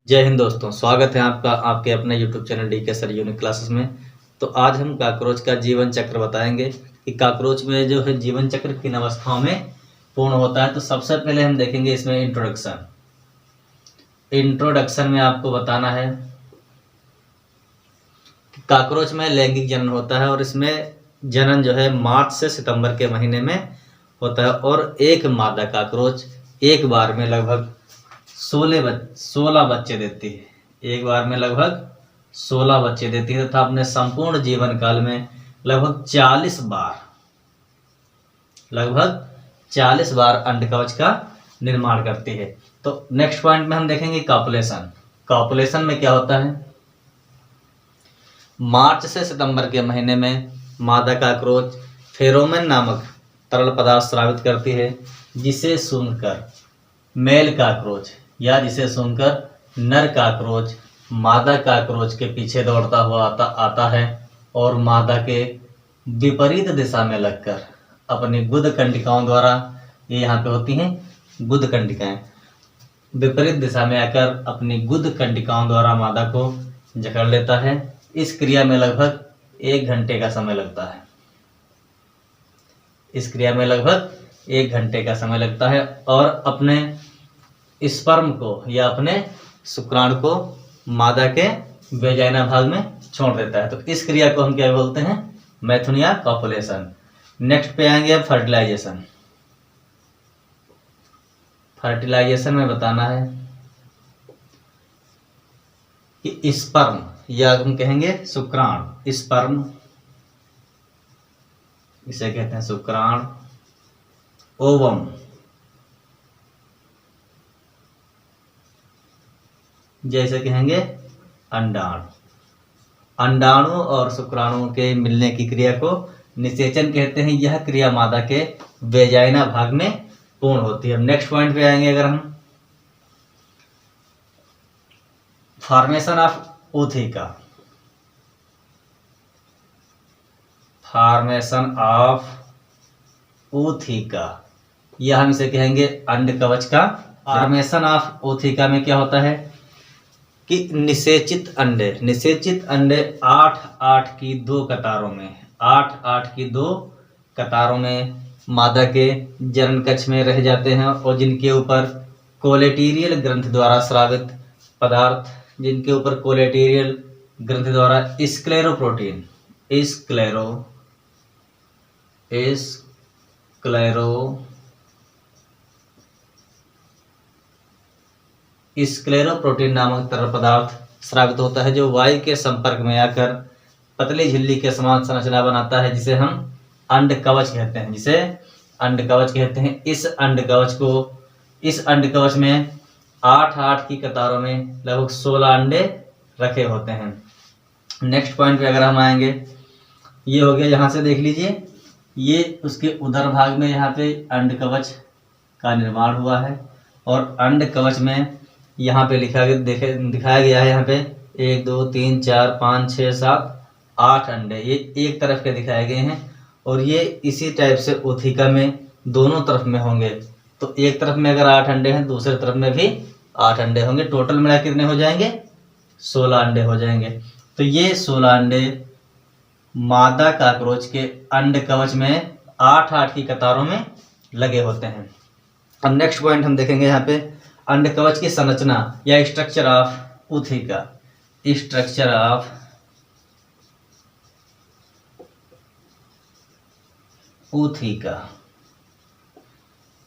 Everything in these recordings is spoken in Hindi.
जय हिंद दोस्तों, स्वागत है आपका आपके अपने YouTube channel DK sir unique classes में। तो आज हम काकरोच का जीवन चक्र बताएंगे कि काकरोच में जो है जीवन चक्र किन अवस्थाओं में पूर्ण होता है। तो सबसे पहले हम देखेंगे इसमें इंट्रोडक्शन में आपको बताना है कि काकरोच में लैंगिक जनन होता है और इसमें जनन जो है मार्च से सितंबर के महीने में होता है और एक मादा काकरोच एक बार में लगभग 16 बच्चे देती है। एक बार में लगभग 16 बच्चे देती है तथा अपने संपूर्ण जीवन काल में लगभग 40 बार अंड कवच का निर्माण करती है। तो नेक्स्ट पॉइंट में हम देखेंगे कॉपुलेशन में क्या होता है। मार्च से सितंबर के महीने में मादा काकरोच फेरोमोन नामक तरल पदार्थ स्रावित करती है, जिसे सूंघकर मेल काकरोच या जिसे सूंघकर नर काकरोच मादा काकरोच के पीछे दौड़ता हुआ आता है और मादा के विपरीत दिशा में लगकर अपनी गुद कंडिकाओं द्वारा, ये यहाँ पे होती हैं गुद कंडिकाएं, विपरीत दिशा में आकर अपनी गुद कंडिकाओं द्वारा मादा को जकड़ लेता है। इस क्रिया में लगभग 1 घंटे का समय लगता है। इस क्रिया में लगभग 1 घंटे का समय लगता है और अपने स्पर्म को या अपने शुक्राणु को मादा के वेजाइना भाग में छोड़ देता है। तो इस क्रिया को हम क्या बोलते हैं, मैथुन या कॉपुलेशन। नेक्स्ट पे आएंगे अब फर्टिलाइजेशन में बताना है कि स्पर्म या हम कहेंगे शुक्राणु, स्पर्म इसे कहते हैं शुक्राणु, ओवम जैसे कहेंगे अंडाणु और शुक्राणु के मिलने की क्रिया को निषेचन कहते हैं। यह क्रिया मादा के वेजाइना भाग में पूर्ण होती है। नेक्स्ट पॉइंट पे आएंगे अगर हम फॉर्मेशन ऑफ ऊथिका, यह हम इसे कहेंगे अंड कवच का। फॉर्मेशन ऑफ ऊथिका में क्या होता है कि निषेचित अंडे 8 की 2 कतारों में मादा के जनन कक्ष में रह जाते हैं और जिनके ऊपर कोलेटेरियल ग्रंथि द्वारा स्रावित पदार्थ, जिनके ऊपर कोलेटेरियल ग्रंथि द्वारा स्क्लेरोप्रोटीन स्क्लेरोप्रोटीन नामक तरल पदार्थ स्रावित होता है, जो वायु के संपर्क में आकर पतली झिल्ली के समान संरचना बनाता है, जिसे हम अंड कवच कहते हैं। इस अंड कवच में 8 की कतारों में लगभग 16 अंडे रखे होते हैं। नेक्स्ट पॉइंट पे अगर हम आएंगे, ये हो गया, यहाँ से देख लीजिए, ये उसके उदर भाग में यहाँ पे अंड कवच का निर्माण हुआ है और अंड कवच में यहाँ पे दिखाया गया है, यहाँ पे 1 2 3 4 5 6 7 8 अंडे ये एक तरफ के दिखाए गए हैं और ये इसी टाइप से ऊथिका में दोनों तरफ में होंगे। तो एक तरफ में अगर 8 अंडे हैं, दूसरे तरफ में भी 8 अंडे होंगे। टोटल मिला कितने हो जाएंगे, 16 अंडे हो जाएंगे। तो ये 16 अंडे मादा काकरोच के अंड कवच में 8 की कतारों में लगे होते हैं। अब नेक्स्ट पॉइंट हम देखेंगे यहाँ पे अंड कवच की संरचना या स्ट्रक्चर ऑफ ऊथिका।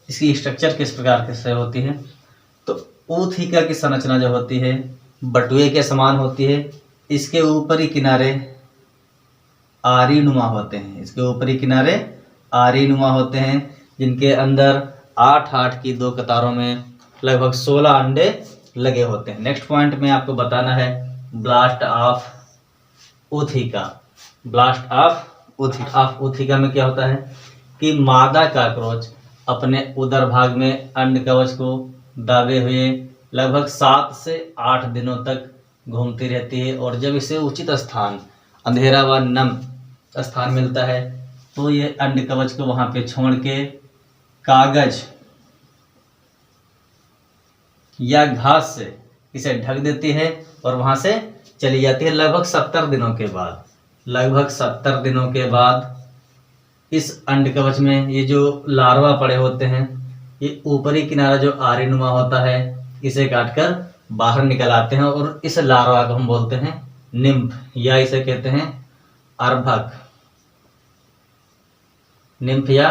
इसकी स्ट्रक्चर किस प्रकार से होती है, तो ऊथिका की संरचना जो होती है बटुए के समान होती है। इसके ऊपरी किनारे आरीनुमा होते हैं, जिनके अंदर 8 की 2 कतारों में लगभग 16 अंडे लगे होते हैं। नेक्स्ट पॉइंट में आपको बताना है ब्लास्ट ऑफ ऊथिका में क्या होता है कि मादा काकरोच अपने उदर भाग में अंड कवच को दाबे हुए लगभग 7 से 8 दिनों तक घूमती रहती है और जब इसे उचित स्थान, अंधेरा व नम स्थान मिलता है तो ये अंड कवच को वहां पे छोड़ के कागज या घास से इसे ढक देती है और वहां से चली जाती है। लगभग 70 दिनों के बाद, लगभग 70 दिनों के बाद इस अंड कवच में ये जो लार्वा पड़े होते हैं, ये ऊपरी किनारा जो आरीनुमा होता है इसे काटकर बाहर निकल आते हैं और इस लार्वा को हम बोलते हैं निम्फ, या इसे कहते हैं अर्भक। निम्फ या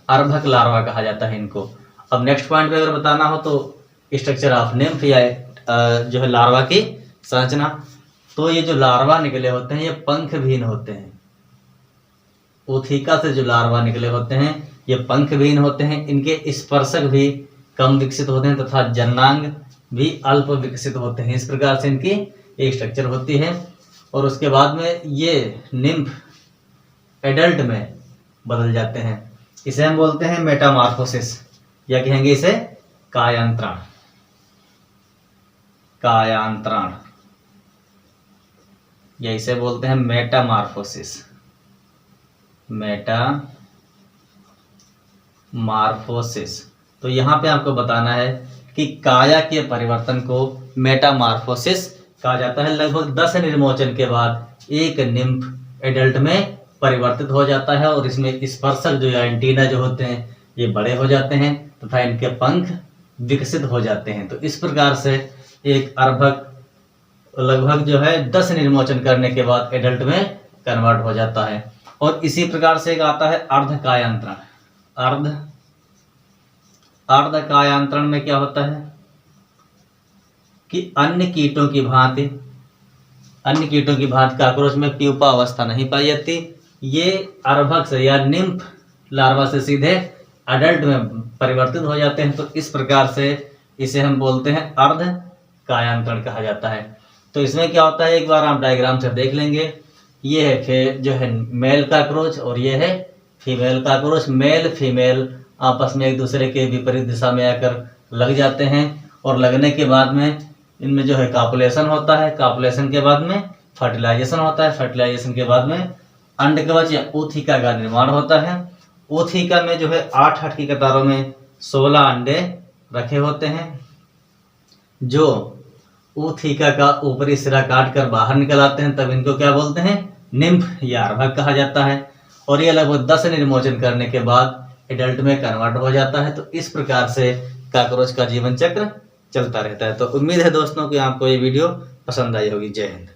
अर्भक लार्वा कहा जाता है इनको। अब नेक्स्ट पॉइंट पे अगर बताना हो तो स्ट्रक्चर ऑफ निम्फ या जो है लार्वा की संरचना, तो ये जो लार्वा निकले होते हैं ये पंख विहीन होते हैं। ऊथिका से जो लार्वा निकले होते हैं ये पंख विहीन होते हैं। इनके स्पर्शक भी कम विकसित होते हैं तथा जननांग भी अल्प विकसित होते हैं। इस प्रकार से इनकी एक स्ट्रक्चर होती है और उसके बाद में ये निम्फ एडल्ट में बदल जाते हैं। इसे हम बोलते हैं मेटामॉर्फोसिस, या कहेंगे इसे कायांतरण। कायांतरण या इसे बोलते हैं मेटामॉर्फोसिस। मेटामॉर्फोसिस। तो यहाँ पे आपको बताना है कि काया के परिवर्तन को मेटामॉर्फोसिस कहा जाता है। लगभग 10 निर्मोचन के बाद एक निम्फ एडल्ट में परिवर्तित हो जाता है और इसमें स्पर्शक जो एंटीना जो होते हैं ये बड़े हो जाते हैं तथा इनके पंख विकसित हो जाते हैं। तो इस प्रकार से एक अर्भक लगभग जो है 10 निर्मोचन करने के बाद एडल्ट में कन्वर्ट हो जाता है। और इसी प्रकार से एक आता है अर्धकायांतरण। अर्धकायांतरण में क्या होता है कि अन्य कीटों की भांति काकरोच में प्यूपा अवस्था नहीं पाई जाती। ये अर्भक से या निम्फ लार्वा से सीधे अडल्ट में परिवर्तित हो जाते हैं। तो इस प्रकार से इसे हम बोलते हैं अर्धकायांतरण कहा जाता है। तो इसमें क्या होता है एक बार आप डायग्राम से देख लेंगे। ये है जो है मेल काकरोच और ये है फीमेल काकरोच। मेल फीमेल आपस में एक दूसरे के विपरीत दिशा में आकर लग जाते हैं और लगने के बाद में इनमें जो है कापुलेशन होता है। कापुलेशन के बाद में फर्टिलाइजेशन होता है। फर्टिलाइजेशन के बाद में अंडकवच या ऊथिका का निर्माण होता है। ऊथिका में जो है 8-8 की कतारों में 16 अंडे रखे होते हैं जो ऊथिका का ऊपरी सिरा काट कर बाहर निकल आते हैं। तब इनको क्या बोलते हैं? निम्फ या अर्भक कहा जाता है। और ये लगभग 10 निर्मोचन करने के बाद एडल्ट में कन्वर्ट हो जाता है। तो इस प्रकार से काकरोच का जीवन चक्र चलता रहता है। तो उम्मीद है दोस्तों कि आपको ये वीडियो पसंद आई होगी। जय हिंद।